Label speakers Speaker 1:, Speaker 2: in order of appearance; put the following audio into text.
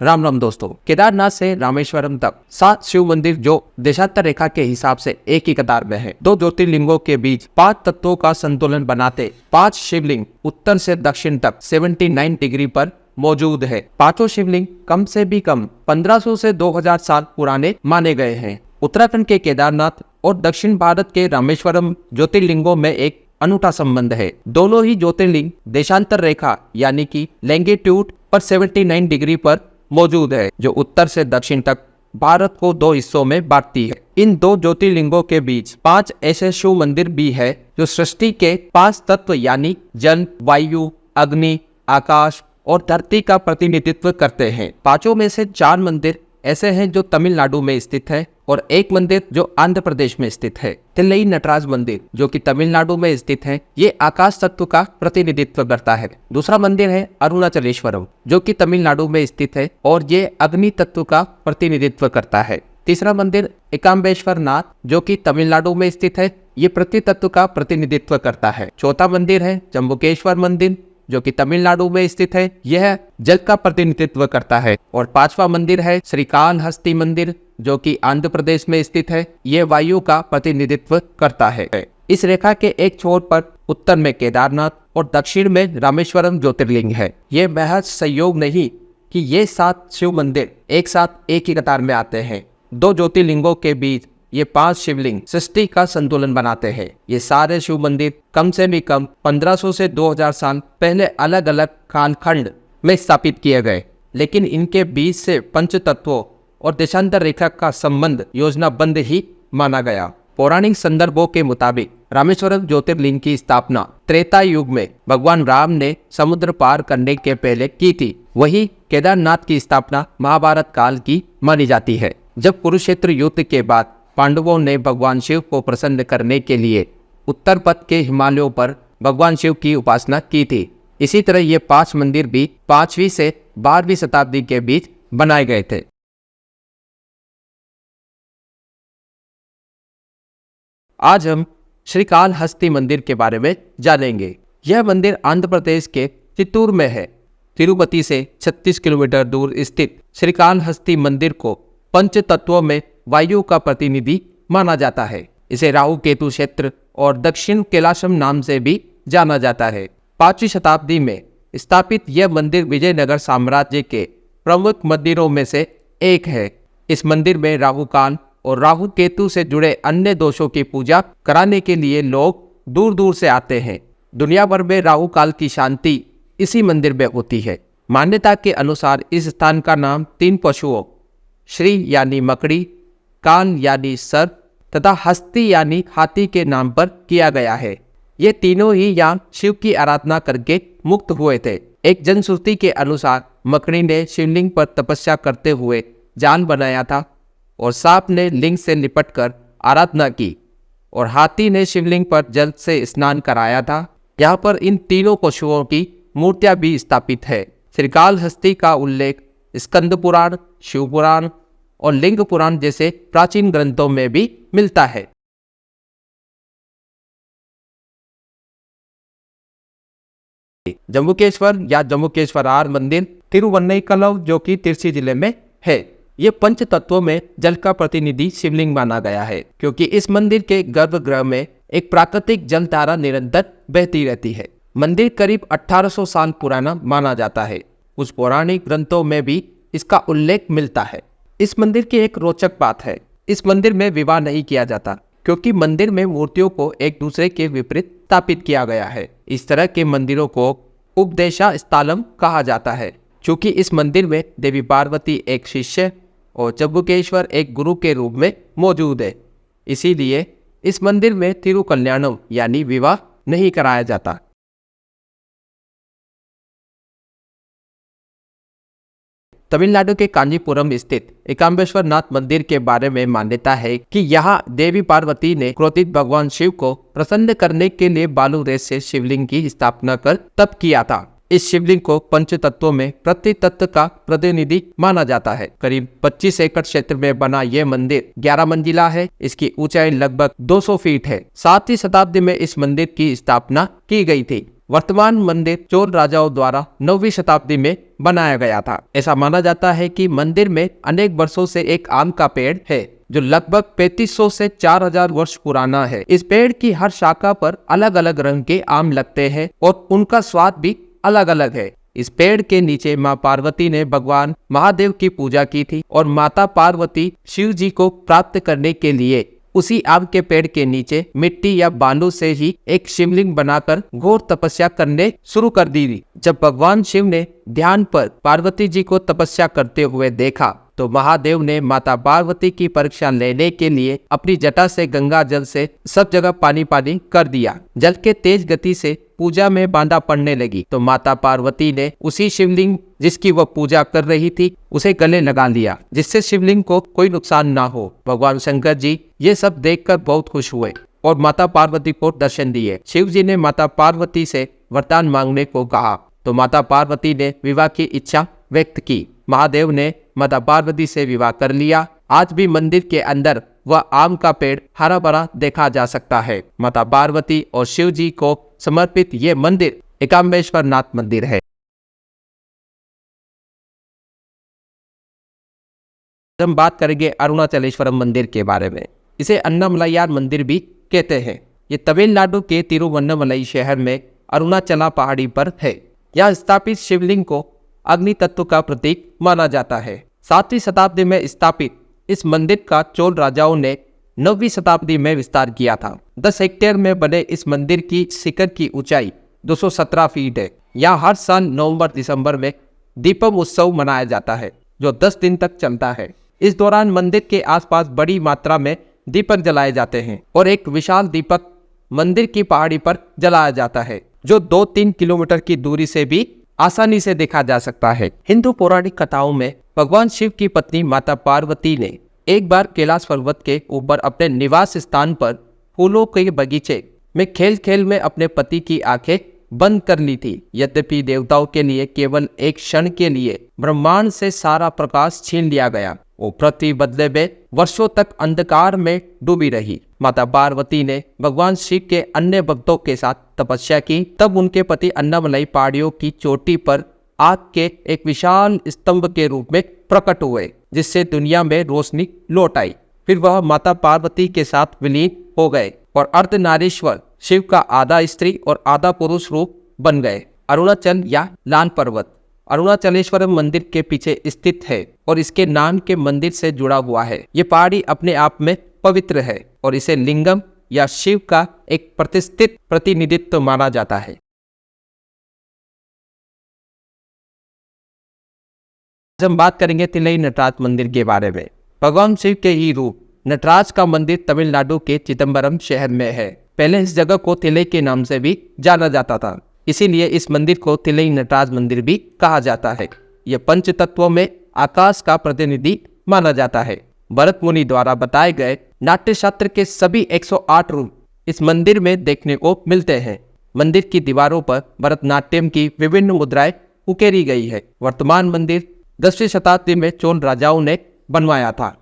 Speaker 1: राम राम दोस्तों, केदारनाथ से रामेश्वरम तक 7 शिव मंदिर जो देशांतर रेखा के हिसाब से एक ही कतार में है। 2 ज्योतिर्लिंगों के बीच 5 तत्वों का संतुलन बनाते 5 शिवलिंग उत्तर से दक्षिण तक 79 डिग्री पर मौजूद है। पांचों शिवलिंग कम से भी कम 1500 से 2000 साल पुराने माने गए हैं। उत्तराखंड के केदारनाथ और दक्षिण भारत के रामेश्वरम ज्योतिर्लिंगों में एक अनूठा संबंध है। दोनों ही ज्योतिर्लिंग देशांतर रेखा यानी कि लैंगिट्यूड पर 79 डिग्री पर मौजूद है, जो उत्तर से दक्षिण तक भारत को 2 हिस्सों में बांटती है। इन 2 ज्योतिर्लिंगों के बीच 5 ऐसे शिव मंदिर भी है जो सृष्टि के 5 तत्व यानी जल, वायु, अग्नि, आकाश और धरती का प्रतिनिधित्व करते हैं। 5 में से 4 मंदिर ऐसे हैं जो तमिलनाडु में स्थित है और एक मंदिर जो आंध्र प्रदेश में स्थित है। तिल्लई नटराज मंदिर जो कि तमिलनाडु में स्थित है, ये आकाश तत्व का प्रतिनिधित्व करता है। दूसरा मंदिर है अरुणाचलेश्वरम जो कि तमिलनाडु में स्थित है और ये अग्नि तत्व का प्रतिनिधित्व करता है। तीसरा मंदिर एकाम्बेश्वर नाथ जो कि तमिलनाडु में स्थित है, ये पृथ्वी तत्व का प्रतिनिधित्व करता है। चौथा मंदिर है जम्बुकेश्वर मंदिर जो कि तमिलनाडु में स्थित है, यह जल का प्रतिनिधित्व करता है। और 5वां मंदिर है श्रीकालहस्ती मंदिर जो कि आंध्र प्रदेश में स्थित है, यह वायु का प्रतिनिधित्व करता है। इस रेखा के एक छोर पर उत्तर में केदारनाथ और दक्षिण में रामेश्वरम ज्योतिर्लिंग है। यह महज संयोग नहीं कि ये 7 शिव मंदिर एक साथ एक ही कतार में आते हैं। 2 ज्योतिर्लिंगों के बीच ये 5 शिवलिंग सृष्टि का संतुलन बनाते हैं। ये सारे शिव मंदिर कम से भी कम 1500 से 2000 साल पहले अलग अलग कालखंड में स्थापित किए गए, लेकिन इनके बीच से पंच तत्वों और देशांतर रेखा का संबंध योजनाबद्ध ही माना गया। पौराणिक संदर्भों के मुताबिक रामेश्वरम ज्योतिर्लिंग की स्थापना त्रेता युग में भगवान राम ने समुद्र पार करने के पहले की थी। वही केदारनाथ की स्थापना महाभारत काल की मानी जाती है, जब कुरुक्षेत्र युद्ध के बाद पांडवों ने भगवान शिव को प्रसन्न करने के लिए उत्तर पथ के हिमालयों पर भगवान शिव की उपासना की थी। इसी तरह ये 5 मंदिर भी 5वीं से 12वीं शताब्दी के बीच बनाए गए थे। आज हम श्रीकालहस्ती मंदिर के बारे में जानेंगे। यह मंदिर आंध्र प्रदेश के चित्तूर में है। तिरुपति से 36 किलोमीटर दूर स्थित श्रीकालहस्ती मंदिर को पंच तत्वों में वायु का प्रतिनिधि माना जाता है। इसे राहु केतु क्षेत्र और दक्षिण कैलाशम नाम से भी जाना जाता है। 5वीं शताब्दी में स्थापित यह मंदिर विजयनगर साम्राज्य के प्रमुख मंदिरों में से एक है। इस मंदिर में राहु काल और राहु केतु से जुड़े अन्य दोषों की पूजा कराने के लिए लोग दूर दूर से आते हैं। दुनिया भर में राहु काल की शांति इसी मंदिर में होती है। मान्यता के अनुसार इस स्थान का नाम 3 पशुओं श्री यानी मकड़ी, काल यानी सर्प तथा हस्ती यानी हाथी के नाम पर किया गया है। ये तीनों ही यहाँ शिव की आराधना करके मुक्त हुए थे। एक जनश्रुति के अनुसार मकड़ी ने शिवलिंग पर तपस्या करते हुए जाल बनाया था और सांप ने लिंग से लिपटकर आराधना की और हाथी ने शिवलिंग पर जल से स्नान कराया था। यहाँ पर इन तीनों पशुओं की मूर्तियां भी स्थापित है। श्रीकालहस्ती का उल्लेख स्कंद पुराण, शिव पुराण और लिंग पुराण जैसे प्राचीन ग्रंथों में भी मिलता है। जम्बुकेश्वर या जम्बुकेश्वरार मंदिर तिरुवन्नैकलव जो कि तिरसी जिले में है। ये पंच तत्वों में जल का प्रतिनिधि शिवलिंग माना गया है, क्योंकि इस मंदिर के गर्भगृह में एक प्राकृतिक जल धारा निरंतर बहती रहती है। मंदिर करीब 1800 साल पुराना माना जाता है। कुछ पौराणिक ग्रंथों में भी इसका उल्लेख मिलता है। इस मंदिर की एक रोचक बात है, इस मंदिर में विवाह नहीं किया जाता, क्योंकि मंदिर में मूर्तियों को एक दूसरे के विपरीत स्थापित किया गया है। इस तरह के मंदिरों को उपदेशा स्थलम कहा जाता है। चूंकि इस मंदिर में देवी पार्वती एक शिष्य और जम्बुकेश्वर एक गुरु के रूप में मौजूद है, इसीलिए इस मंदिर में तिरुकल्याणम यानी विवाह नहीं कराया जाता। तमिलनाडु के कांचीपुरम स्थित एकाम्बेश्वर नाथ मंदिर के बारे में मान्यता है कि यहाँ देवी पार्वती ने क्रोधित भगवान शिव को प्रसन्न करने के लिए बालू रेत से शिवलिंग की स्थापना कर तप किया था। इस शिवलिंग को पंच तत्वों में प्रति तत्व का प्रतिनिधि माना जाता है। करीब 25 एकड़ क्षेत्र में बना यह मंदिर 11 मंजिला है। इसकी ऊंचाई लगभग 200 फीट है। 7वीं शताब्दी में इस मंदिर की स्थापना की गई थी। वर्तमान मंदिर चोल राजाओं द्वारा 9वीं शताब्दी में बनाया गया था। ऐसा माना जाता है कि मंदिर में अनेक वर्षों से एक आम का पेड़ है जो लगभग 3500 से 4000 वर्ष पुराना है। इस पेड़ की हर शाखा पर अलग अलग रंग के आम लगते हैं और उनका स्वाद भी अलग अलग है। इस पेड़ के नीचे माँ पार्वती ने भगवान महादेव की पूजा की थी और माता पार्वती शिव जी को प्राप्त करने के लिए उसी आम के पेड़ के नीचे मिट्टी या बालू से ही एक शिवलिंग बनाकर घोर तपस्या करने शुरू कर दी थी। जब भगवान शिव ने ध्यान पर पार्वती जी को तपस्या करते हुए देखा तो महादेव ने माता पार्वती की परीक्षा लेने के लिए अपनी जटा से गंगा जल से सब जगह पानी पानी कर दिया। जल के तेज गति से पूजा में बाधा पड़ने लगी तो माता पार्वती ने उसी शिवलिंग जिसकी वह पूजा कर रही थी उसे गले लगा लिया, जिससे शिवलिंग को कोई नुकसान ना हो। भगवान शंकर जी ये सब देखकर बहुत खुश हुए और माता पार्वती को दर्शन दिए। शिव जी ने माता पार्वती से वरदान मांगने को कहा तो माता पार्वती ने विवाह की इच्छा व्यक्त की। महादेव ने माता पार्वती से विवाह कर लिया। आज भी मंदिर के अंदर वह आम का पेड़ हरा भरा देखा जा सकता है। माता पार्वती और शिव जी को समर्पित ये मंदिर एकाम्बेश्वर नाथ मंदिर है। हम बात करेंगे अरुणाचलेश्वरम मंदिर के बारे में। इसे अन्नामलायार मंदिर भी कहते हैं। ये तमिलनाडु के तिरुवन्नमलई शहर में अरुणाचला पहाड़ी पर है। यहाँ स्थापित शिवलिंग को अग्नि तत्व का प्रतीक माना जाता है। 7वीं शताब्दी में स्थापित इस मंदिर का चोल राजाओं ने 9वीं शताब्दी में विस्तार किया था। 10 हेक्टेयर में बने इस मंदिर की शिखर की ऊंचाई 217 फीट है। यहाँ हर साल नवंबर दिसंबर में दीपम उत्सव मनाया जाता है जो 10 दिन तक चलता है। इस दौरान मंदिर के आसपास बड़ी मात्रा में दीपक जलाए जाते हैं और एक विशाल दीपक मंदिर की पहाड़ी पर जलाया जाता है जो 2-3 किलोमीटर की दूरी से भी आसानी से देखा जा सकता है। हिंदू पौराणिक कथाओं में भगवान शिव की पत्नी माता पार्वती ने एक बार कैलाश पर्वत के ऊपर अपने निवास स्थान पर फूलों के बगीचे में खेल खेल में अपने पति की आंखें बंद कर ली थी। यद्यपि देवताओं के लिए केवल एक क्षण के लिए ब्रह्मांड से सारा प्रकाश छीन लिया गया, वो पृथ्वी बदले में वर्षों तक अंधकार में डूबी रही। माता पार्वती ने भगवान शिव के अन्य भक्तों के साथ तपस्या की। तब उनके पति अन्नामलई पहाड़ियों की चोटी पर आग के एक विशाल स्तंभ के रूप में प्रकट हुए, जिससे दुनिया में रोशनी लौट आई। फिर वह माता पार्वती के साथ विलीन हो गए और अर्धनारीश्वर शिव का आधा स्त्री और आधा पुरुष रूप बन गए। अरुणाचल या लाल पर्वत अरुणाचलेश्वरम मंदिर के पीछे स्थित है और इसके नाम के मंदिर से जुड़ा हुआ है। ये पहाड़ी अपने आप में पवित्र है और इसे लिंगम या शिव का एक प्रतिष्ठित प्रतिनिधित्व माना जाता है। आज हम बात करेंगे तिलई नटराज मंदिर के बारे में। भगवान शिव के ही रूप नटराज का मंदिर तमिलनाडु के चिदम्बरम शहर में है। पहले इस जगह को तिलई के नाम से भी जाना जाता था, इसीलिए इस मंदिर को तिलई नटराज मंदिर भी कहा जाता है। यह पंच तत्वों में आकाश का प्रतिनिधि माना जाता है। भरत मुनि द्वारा बताए गए नाट्य शास्त्र के सभी 108 रूप इस मंदिर में देखने को मिलते हैं। मंदिर की दीवारों पर भरतनाट्यम की विभिन्न मुद्राएं उकेरी गई है। वर्तमान मंदिर 10वीं शताब्दी में चोल राजाओं ने बनवाया था।